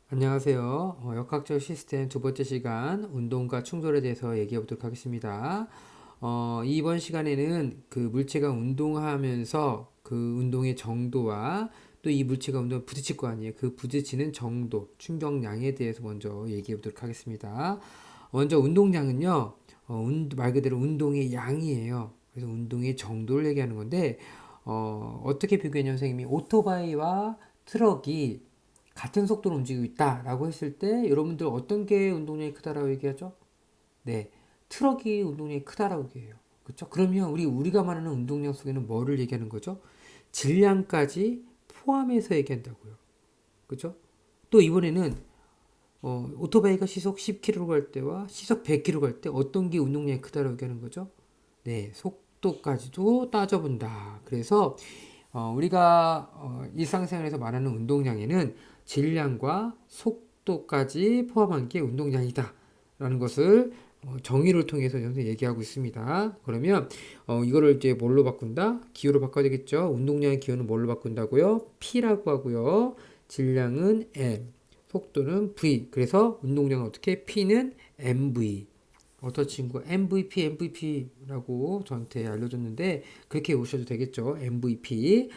안녕하세요. 역학적 시스템 두 번째 시간 운동과 충돌에 대해서 얘기해 보도록 하겠습니다. 이번 시간에는 그 물체가 운동하면서 그 운동의 정도와 또 이 물체가 운동에 부딪힐 거 아니에요. 그 부딪히는 정도, 충격량에 대해서 먼저 얘기해 보도록 하겠습니다. 먼저 운동량은요, 말 그대로 운동의 양이에요. 그래서 운동의 정도를 얘기하는 건데, 어떻게 비교했냐면 선생님이 오토바이와 트럭이 같은 속도로 움직이고 있다라고 했을 때 여러분들 어떤 게 운동량이 크다라고 얘기하죠? 네, 트럭이 운동량이 크다라고 얘기해요. 그렇죠? 그러면 우리가 말하는 운동량 속에는 뭐를 얘기하는 거죠? 질량까지 포함해서 얘기한다고요. 그렇죠? 또 이번에는 오토바이가 시속 10km 갈 때와 시속 100km 갈 때 어떤 게 운동량이 크다라고 얘기하는 거죠? 네, 속도까지도 따져본다. 그래서 우리가 일상생활에서 말하는 운동량에는 질량과 속도까지 포함한 게 운동량이다. 라는 것을 정의를 통해서 여기서 얘기하고 있습니다. 그러면 이거를 이제 뭘로 바꾼다? 기호로 바꿔야 되겠죠. 운동량의 기호는 뭘로 바꾼다고요? P라고 하고요. 질량은 M, 속도는 V. 그래서 운동량은 어떻게? P는 MV. 어떤 친구가 MVP라고 저한테 알려줬는데 그렇게 오셔도 되겠죠. MVP.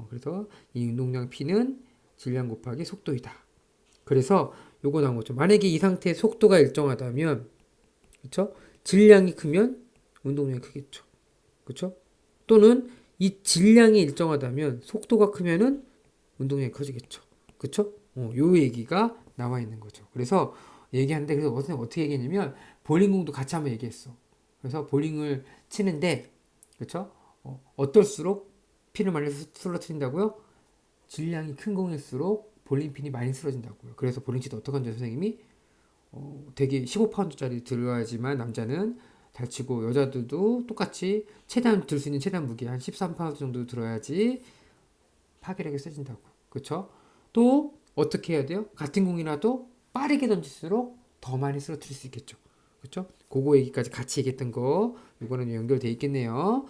그래서 이 운동량 P는 질량 곱하기 속도이다. 그래서 요거 나온 거죠. 만약에 이 상태의 속도가 일정하다면, 그쵸? 질량이 크면 운동량이 크겠죠. 그쵸? 또는 이 질량이 일정하다면 속도가 크면은 운동량이 커지겠죠. 그쵸? 요 얘기가 나와 있는 거죠. 그래서 얘기하는데, 그래서 어떻게 얘기했냐면, 볼링공도 같이 한번 얘기했어. 그래서 볼링을 치는데, 그쵸? 어떨수록 핀을 많이 쓰러뜨린다고요? 질량이 큰 공일수록 볼링핀이 많이 쓰러진다고요. 그래서 볼링 치도 어떡 하는지 선생님이 되게 15파운드짜리 들어야지만 남자는 잘 치고 여자들도 똑같이 최대한 들 수 있는 최대한 무게 한 13파운드 정도 들어야지 파괴력이 세진다고. 그쵸? 또 어떻게 해야 돼요? 같은 공이라도 빠르게 던질수록 더 많이 쓰러뜨릴 수 있겠죠. 그쵸? 그거 얘기까지 같이 얘기했던 거 이거는 연결돼 있겠네요.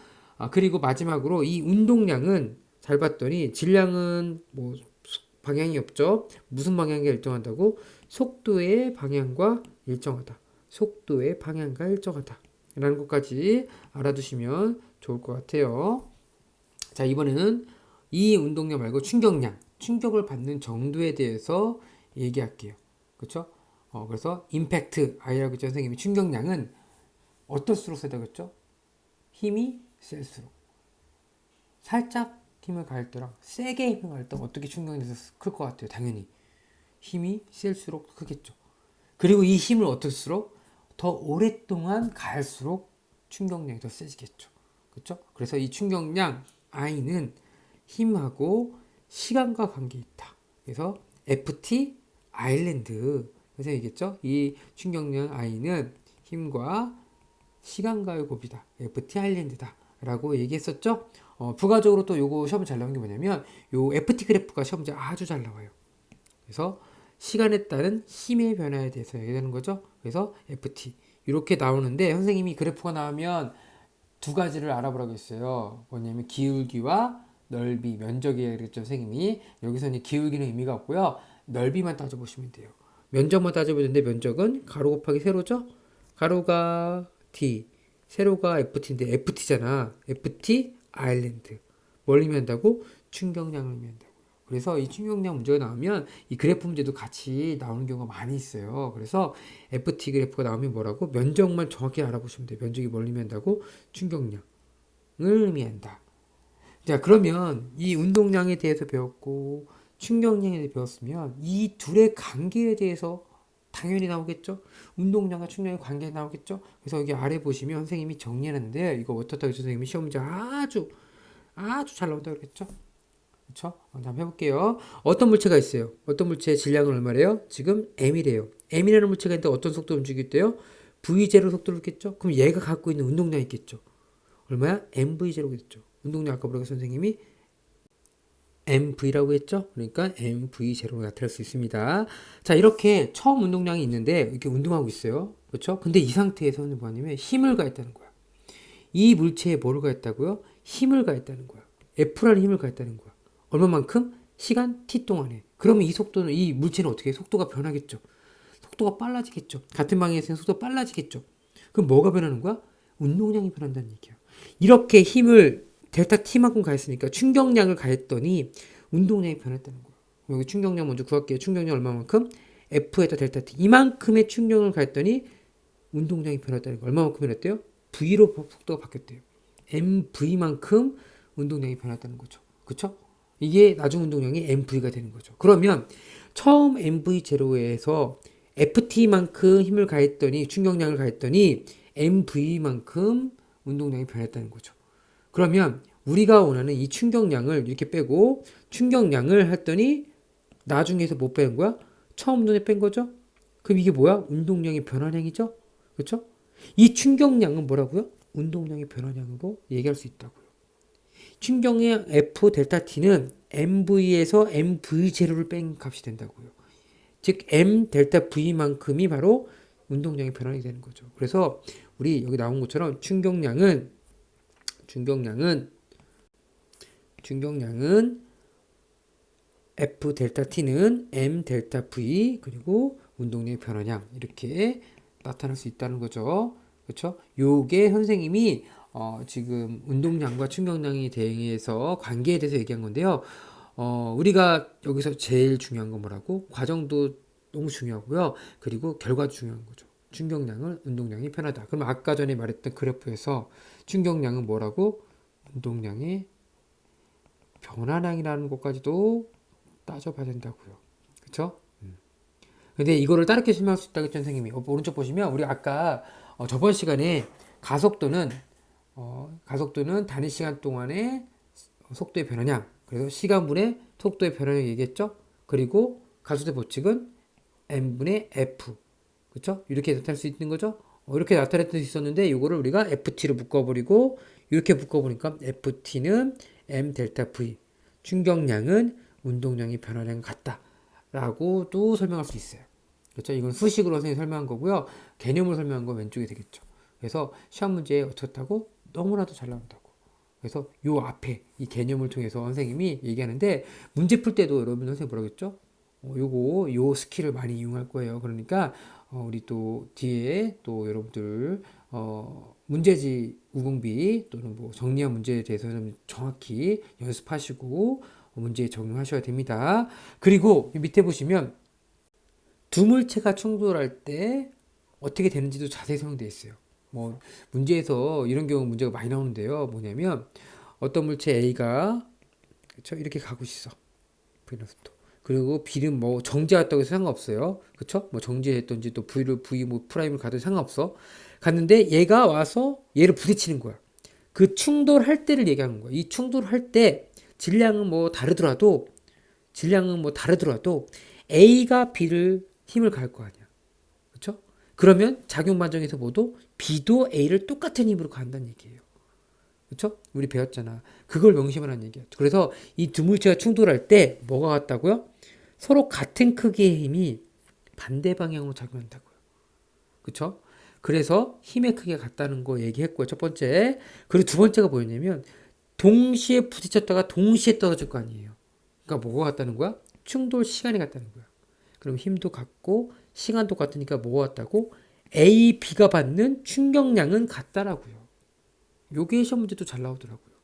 그리고 마지막으로 이 운동량은 잘 봤더니 질량은 뭐 방향이 없죠. 무슨 방향이 일정한다고? 속도의 방향과 일정하다. 속도의 방향과 일정하다. 라는 것까지 알아두시면 좋을 것 같아요. 자, 이번에는 이 운동량 말고 충격량, 충격을 받는 정도에 대해서 얘기할게요. 그렇죠? 그래서 임팩트, I라고 했죠, 선생님이. 충격량은 어떨수록 세다겠죠? 힘이 셀수록. 살짝 힘을 가할 때랑 세게 힘을 가할 때 어떻게 충격이 돼서 클 것 같아요? 당연히. 힘이 셀수록 크겠죠. 그리고 이 힘을 어떨수록 더 오랫동안 가할수록 충격량이 더 세지겠죠. 그렇죠? 그래서 이 충격량 I는 힘하고 시간과 관계 있다. 그래서 FT 아일랜드. 그래서 얘기했죠. 이 충격량 I는 힘과 시간과의 곱이다. FT 아일랜드다. 라고 얘기했었죠. 부가적으로 또 요거 시험 잘 나온 게 뭐냐면 요 FT 그래프가 시험 문제 아주 잘 나와요. 그래서 시간에 따른 힘의 변화에 대해서 얘기하는 거죠. 그래서 FT 이렇게 나오는데 선생님이 그래프가 나오면 두 가지를 알아보라고 했어요. 뭐냐면 기울기와 넓이, 면적이라고 그랬죠, 선생님이. 여기서는 기울기는 의미가 없고요. 넓이만 따져보시면 돼요. 면적만 따져보는데 면적은 가로 곱하기 세로죠? 가로가 D, 세로가 FT인데 FT잖아. FT 아일랜드. 뭘 의미한다고? 충격량을 의미한다고. 그래서 이 충격량 문제가 나오면 이 그래프 문제도 같이 나오는 경우가 많이 있어요. 그래서 FT 그래프가 나오면 뭐라고? 면적만 정확히 알아보시면 돼요. 면적이 뭘 의미한다고? 충격량을 의미한다. 자, 그러면 이 운동량에 대해서 배웠고 충격량에 대해서 배웠으면 이 둘의 관계에 대해서 당연히 나오겠죠? 운동량과 충격의 관계 나오겠죠? 그래서 여기 아래 보시면 선생님이 정리했는데 이거 워터타기 선생님이 시험 문제 아주 잘 나온다고 그랬죠? 그렇죠? 한번 해볼게요. 어떤 물체가 있어요? 어떤 물체의 질량은 얼마래요? 지금 m이래요. m이라는 물체가 있는데 어떤 속도로 움직일 때요? v0 속도로 있겠죠? 그럼 얘가 갖고 있는 운동량이 있겠죠? 얼마야? mv0겠죠. 운동량 아까 뭐라고 선생님이 mv라고 했죠? 그러니까 mv0로 나타날 수 있습니다. 자, 이렇게 처음 운동량이 있는데 이렇게 운동하고 있어요. 그렇죠? 근데 이 상태에서는 뭐냐면 힘을 가했다는 거야. 이 물체에 뭐를 가했다고요? 힘을 가했다는 거야. F라는 힘을 가했다는 거야. 얼마만큼? 시간 t 동안에. 그러면 이 속도는, 이 물체는 어떻게 해? 속도가 변하겠죠. 속도가 빨라지겠죠. 같은 방향에서 속도가 빨라지겠죠. 그럼 뭐가 변하는 거야? 운동량이 변한다는 얘기야. 이렇게 힘을 델타 T만큼 가했으니까 충격량을 가했더니 운동량이 변했다는 거야. 여기 충격량 먼저 구할게요. 충격량 얼마만큼? F에다 델타 T. 이만큼의 충격을 가했더니 운동량이 변했다는 거. 얼마만큼 변했대요? V로 속도가 바뀌었대요. MV만큼 운동량이 변했다는 거죠. 그쵸? 이게 나중 운동량이 MV가 되는 거죠. 그러면 처음 MV0에서 FT만큼 힘을 가했더니 충격량을 가했더니 MV만큼 운동량이 변했다는 거죠. 그러면 우리가 원하는 이 충격량을 이렇게 빼고 충격량을 했더니 나중에서 못 빼는 거야? 처음 눈에 뺀 거죠? 그럼 이게 뭐야? 운동량의 변화량이죠? 그렇죠? 이 충격량은 뭐라고요? 운동량의 변화량으로 얘기할 수 있다고요. 충격량 F 델타 T는 MV에서 MV0를 뺀 값이 된다고요. 즉 M 델타 V만큼이 바로 운동량의 변화량이 되는 거죠. 그래서 우리 여기 나온 것처럼 충격량은 F 델타 T는 M 델타 V 그리고 운동량의 변화량 이렇게 나타날 수 있다는 거죠. 그렇죠? 요게 선생님이 지금 운동량과 충격량에 대해서 관계에 대해서 얘기한 건데요. 우리가 여기서 제일 중요한 건 뭐라고? 과정도 너무 중요하고요. 그리고 결과도 중요한 거죠. 충격량은 운동량이 편하다. 그럼 아까 전에 말했던 그래프에서 충격량은 뭐라고? 운동량의 변화량이라는 것까지도 따져봐야 된다고요. 그쵸? 근데 이거를 다르게 설명할 수 있다고 했죠, 선생님이. 오른쪽 보시면 우리 아까 저번 시간에 가속도는 단위 시간 동안의 속도의 변화량, 그래서 시간분의 속도의 변화량 얘기했죠. 그리고 가속도의 법칙은 m분의 f, 그렇죠? 이렇게 나타낼 수 있는 거죠. 이렇게 나타낼 수 있었는데 이거를 우리가 ft로 묶어버리고 이렇게 묶어보니까 ft는 m 델타 v, 충격량은 운동량의 변화량 같다라고도 설명할 수 있어요. 그렇죠? 이건 수식으로 선생님이 설명한 거고요. 개념을 설명한 건 왼쪽에 되겠죠. 그래서 시험 문제에 어떻다고? 너무나도 잘 나온다고. 그래서 요 앞에 이 개념을 통해서 선생님이 얘기하는데 문제 풀 때도 여러분 선생님 뭐라고 했죠? 요 스킬을 많이 이용할 거예요. 그러니까 우리 또 뒤에 또 여러분들 문제지 우궁비 또는 뭐 정리한 문제에 대해서는 정확히 연습하시고 문제에 적용하셔야 됩니다. 그리고 밑에 보시면 두 물체가 충돌할 때 어떻게 되는지도 자세히 설명되어 있어요. 뭐 문제에서 이런 경우 문제가 많이 나오는데요. 뭐냐면 어떤 물체 A가 그렇죠? 이렇게 가고 있어. V로부터. 그리고 B는 뭐 정지했다고 해서 상관없어요. 그렇죠? 뭐 정지했던지 또 V 뭐 프라임을 가든 상관없어. 갔는데 얘가 와서 얘를 부딪히는 거야. 그 충돌할 때를 얘기하는 거야. 이 충돌할 때 질량은 뭐 다르더라도 A가 B를 힘을 가할 거 아니야. 그렇죠? 그러면 작용 과정에서 모두 B도 A를 똑같은 힘으로 간다는 얘기예요. 그렇죠? 우리 배웠잖아. 그걸 명심하라는 얘기야. 그래서 이 두 물체가 충돌할 때 뭐가 같다고요? 서로 같은 크기의 힘이 반대 방향으로 작용한다고요. 그렇죠? 그래서 힘의 크기가 같다는 거 얘기했고요. 첫 번째. 그리고 두 번째가 뭐였냐면 동시에 부딪혔다가 동시에 떨어질 거 아니에요. 그러니까 뭐가 같다는 거야? 충돌 시간이 같다는 거야. 그럼 힘도 같고 시간도 같으니까 뭐가 같다고? A, B가 받는 충격량은 같다라고요. 요게 시험 문제도 잘 나오더라고요.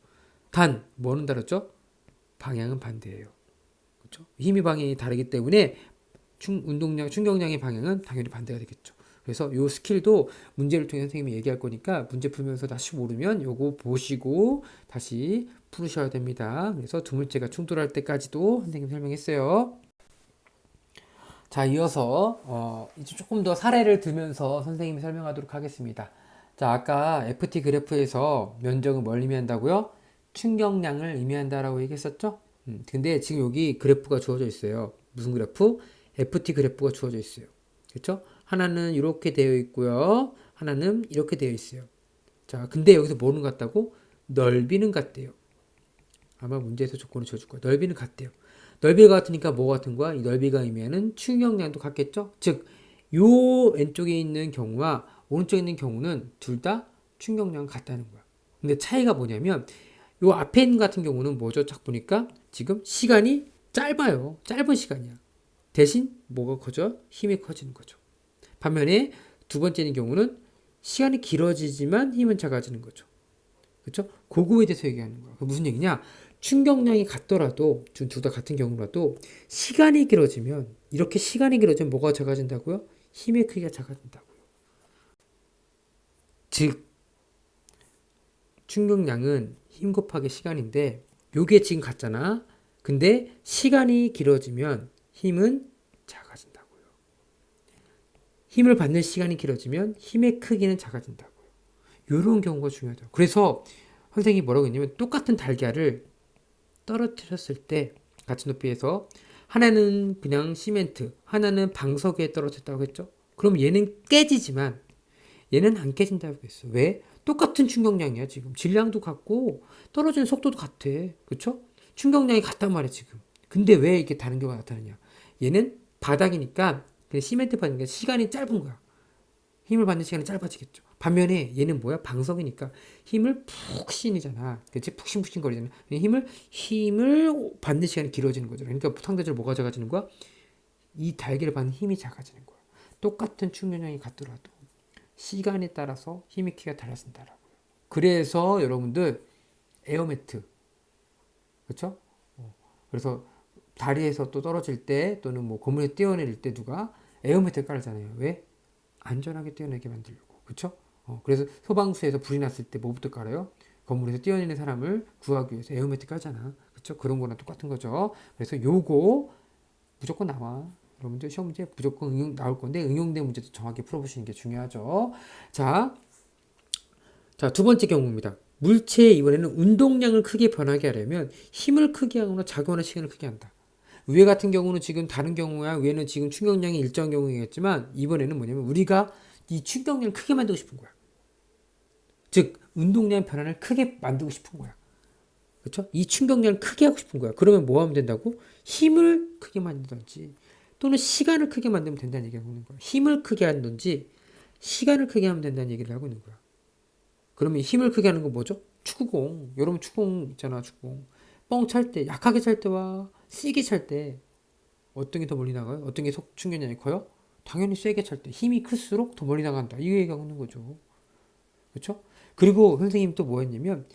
단 뭐는 다르죠? 방향은 반대예요. 그렇죠? 힘의 방향이 다르기 때문에 충격량의 방향은 당연히 반대가 되겠죠. 그래서 요 스킬도 문제를 통해 선생님이 얘기할 거니까 문제 풀면서 다시 모르면 요거 보시고 다시 풀으셔야 됩니다. 그래서 두 물체가 충돌할 때까지도 선생님 설명했어요. 자, 이어서 이제 조금 더 사례를 들면서 선생님이 설명하도록 하겠습니다. 자, 아까 FT 그래프에서 면적은 뭘 의미한다고요? 충격량을 의미한다라고 얘기했었죠? 근데 지금 여기 그래프가 주어져 있어요. 무슨 그래프? FT 그래프가 주어져 있어요. 그렇죠? 하나는 이렇게 되어 있고요. 하나는 이렇게 되어 있어요. 자, 근데 여기서 뭐는 같다고? 넓이는 같대요. 아마 문제에서 조건을 줘줄 거야. 넓이는 같대요. 넓이가 같으니까 뭐가 같은 거야? 이 넓이가 의미하는 충격량도 같겠죠? 즉, 요 왼쪽에 있는 경우와 오른쪽에 있는 경우는 둘 다 충격량은 같다는 거야. 근데 차이가 뭐냐면 요 앞에 있는 같은 경우는 뭐죠? 딱 보니까 지금 시간이 짧아요. 짧은 시간이야. 대신 뭐가 커져? 힘이 커지는 거죠. 반면에 두 번째인 경우는 시간이 길어지지만 힘은 작아지는 거죠. 그렇죠? 그거에 대해서 얘기하는 거야. 무슨 얘기냐? 충격량이 같더라도 둘 다 같은 경우라도 시간이 길어지면 이렇게 시간이 길어지면 뭐가 작아진다고요? 힘의 크기가 작아진다고요. 즉 충격량은 힘 곱하기 시간인데 요게 지금 같잖아. 근데 시간이 길어지면 힘은 작아진다고요. 힘을 받는 시간이 길어지면 힘의 크기는 작아진다고요. 이런 경우가 중요하죠. 그래서 선생님이 뭐라고 했냐면 똑같은 달걀을 떨어뜨렸을 때 같은 높이에서 하나는 그냥 시멘트, 하나는 방석에 떨어졌다고 했죠. 그럼 얘는 깨지지만 얘는 안 깨진다고 했어. 왜? 똑같은 충격량이야 지금. 질량도 같고 떨어지는 속도도 같아. 그쵸? 충격량이 같단 말이야 지금. 근데 왜 이렇게 다른 경우가 나타나냐? 얘는 바닥이니까 그냥 시멘트 바닥이니까 시간이 짧은 거야. 힘을 받는 시간이 짧아지겠죠. 반면에 얘는 뭐야? 방석이니까 힘을 푹 신이잖아. 그치? 푹신푹신 거리잖아. 힘을 받는 시간이 길어지는 거죠. 그러니까 상대적으로 뭐가 작아지는 거야? 이 달걀을 받는 힘이 작아지는 거야. 똑같은 충격량이 같더라도 시간에 따라서 힘의 크기가 달라진다라고요. 그래서 여러분들 에어매트, 그렇죠? 그래서 다리에서 또 떨어질 때 또는 뭐 건물에서 뛰어내릴 때 누가 에어매트를 깔잖아요. 왜? 안전하게 뛰어내게 만들려고. 그렇죠? 그래서 소방서에서 불이 났을 때 뭐부터 깔아요? 건물에서 뛰어내는 사람을 구하기 위해서 에어매트 깔잖아. 그렇죠? 그런 거랑 똑같은 거죠. 그래서 요거 무조건 나와. 여러분들 시험 문제 무조건 나올 건데 응용된 문제도 정확히 풀어보시는 게 중요하죠. 자, 두 번째 경우입니다. 물체의 이번에는 운동량을 크게 변하게 하려면 힘을 크게 하거나 작용하는 시간을 크게 한다. 위에 같은 경우는 지금 다른 경우야. 위에는 지금 충격량이 일정 경우이겠지만 이번에는 뭐냐면 우리가 이 충격량을 크게 만들고 싶은 거야. 즉 운동량 변화를 크게 만들고 싶은 거야. 그렇죠? 이 충격량을 크게 하고 싶은 거야. 그러면 뭐 하면 된다고? 힘을 크게 만들든지 또는 시간을 크게 만들면 된다는 얘기를 하고 있는 거야. 힘을 크게 하든지 시간을 크게 하면 된다는 얘기를 하고 있는 거야. 그러면 힘을 크게 하는 건 뭐죠? 축구공. 여러분 축구공 있잖아, 축구공. 뻥 찰 때, 약하게 찰 때와 세게 찰 때 어떤 게 더 멀리 나가요? 어떤 게 충격량이 커요? 당연히 세게 찰 때 힘이 클수록 더 멀리 나간다. 이 얘기가 있는 거죠. 그렇죠? 그리고 선생님 또 뭐 했냐면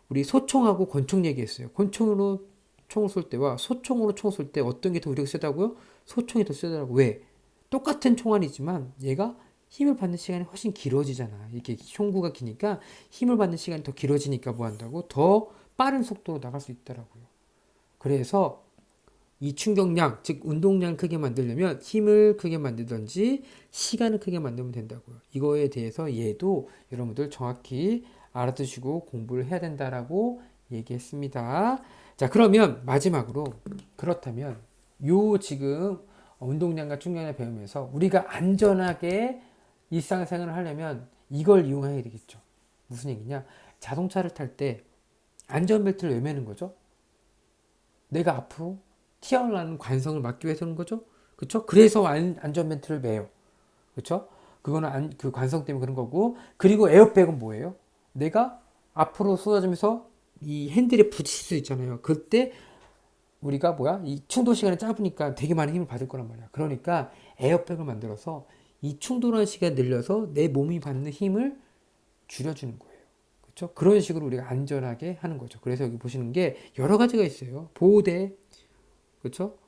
우리 소총하고 권총 얘기했어요. 권총으로 총을 쏠 때와 소총으로 총을 쏠 때 어떤 게 더 위력이 세다고요? 소총이 더 세더라고. 왜? 똑같은 총알이지만 얘가 힘을 받는 시간이 훨씬 길어지잖아. 이렇게 총구가 기니까 힘을 받는 시간이 더 길어지니까 뭐 한다고? 더 빠른 속도로 나갈 수 있더라고요. 그래서 이 충격량, 즉 운동량을 크게 만들려면 힘을 크게 만들든지 시간을 크게 만들면 된다고요. 이거에 대해서 얘도 여러분들 정확히 알아두시고 공부를 해야 된다라고 얘기했습니다. 자, 그러면 마지막으로 그렇다면 요 지금 운동량과 충격량을 배우면서 우리가 안전하게 일상생활을 하려면 이걸 이용해야 되겠죠. 무슨 얘기냐? 자동차를 탈 때 안전벨트를 왜 매는 거죠? 내가 앞으로 튀어나오는 관성을 막기 위해서는 거죠. 그렇죠? 그래서 안전벨트를 매요. 그렇죠? 그거는 그 관성 때문에 그런 거고. 그리고 에어백은 뭐예요? 내가 앞으로 쏟아지면서 이 핸들에 부딪힐 수 있잖아요. 그때 우리가 뭐야? 이 충돌 시간이 짧으니까 되게 많은 힘을 받을 거란 말이야. 그러니까 에어백을 만들어서 이 충돌하는 시간 늘려서 내 몸이 받는 힘을 줄여주는 거예요. 그렇죠? 그런 식으로 우리가 안전하게 하는 거죠. 그래서 여기 보시는 게 여러 가지가 있어요. 보호대, 그렇죠?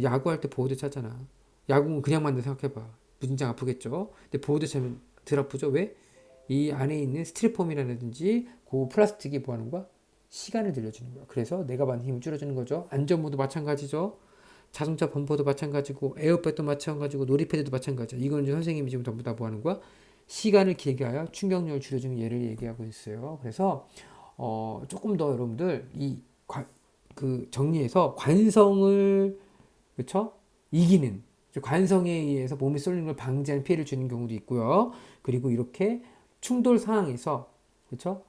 야구할 때 보호대 차잖아. 야구는 그냥 만든 생각해봐. 무진장 아프겠죠? 근데 보호대 차면 덜 아프죠? 왜? 이 안에 있는 스티로폼이라든지 그 플라스틱이 뭐 하는 거야? 시간을 늘려주는 거야. 그래서 내가 받는 힘을 줄여주는 거죠. 안전모도 마찬가지죠. 자동차 범퍼도 마찬가지고 에어백도 마찬가지고 놀이패드도 마찬가지야. 이건 이제 선생님이 지금 전부 다 뭐 하는 거야? 시간을 길게 하여 충격력을 줄여주는 예를 얘기하고 있어요. 그래서 조금 더 여러분들 그 정리해서 관성을 그쵸? 이기는 관성에 의해서 몸이 쏠리는 걸 방지하는 피해를 주는 경우도 있고요. 그리고 이렇게 충돌 상황에서 그쵸?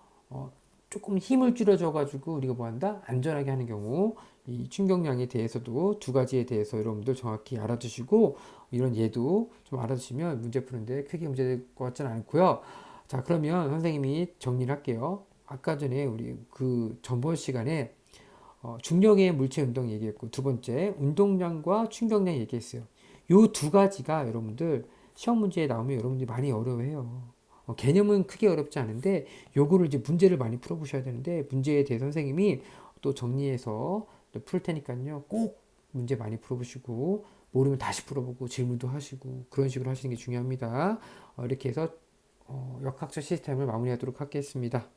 조금 힘을 줄여줘 가지고 우리가 뭐 한다? 안전하게 하는 경우 이 충격량에 대해서도 두 가지에 대해서 여러분들 정확히 알아두시고 이런 예도 좀 알아두시면 문제 푸는데 크게 문제될 것 같지는 않고요. 자, 그러면 선생님이 정리를 할게요. 아까 전에 우리 그 전번 시간에 중력의 물체 운동 얘기했고, 두 번째 운동량과 충격량 얘기했어요. 요 두 가지가 여러분들 시험 문제에 나오면 여러분들이 많이 어려워해요. 개념은 크게 어렵지 않은데 요거를 이제 문제를 많이 풀어보셔야 되는데, 문제에 대해 선생님이 또 정리해서 풀 테니까요. 꼭 문제 많이 풀어보시고, 모르면 다시 풀어보고 질문도 하시고 그런 식으로 하시는 게 중요합니다. 이렇게 해서 역학적 시스템을 마무리하도록 하겠습니다.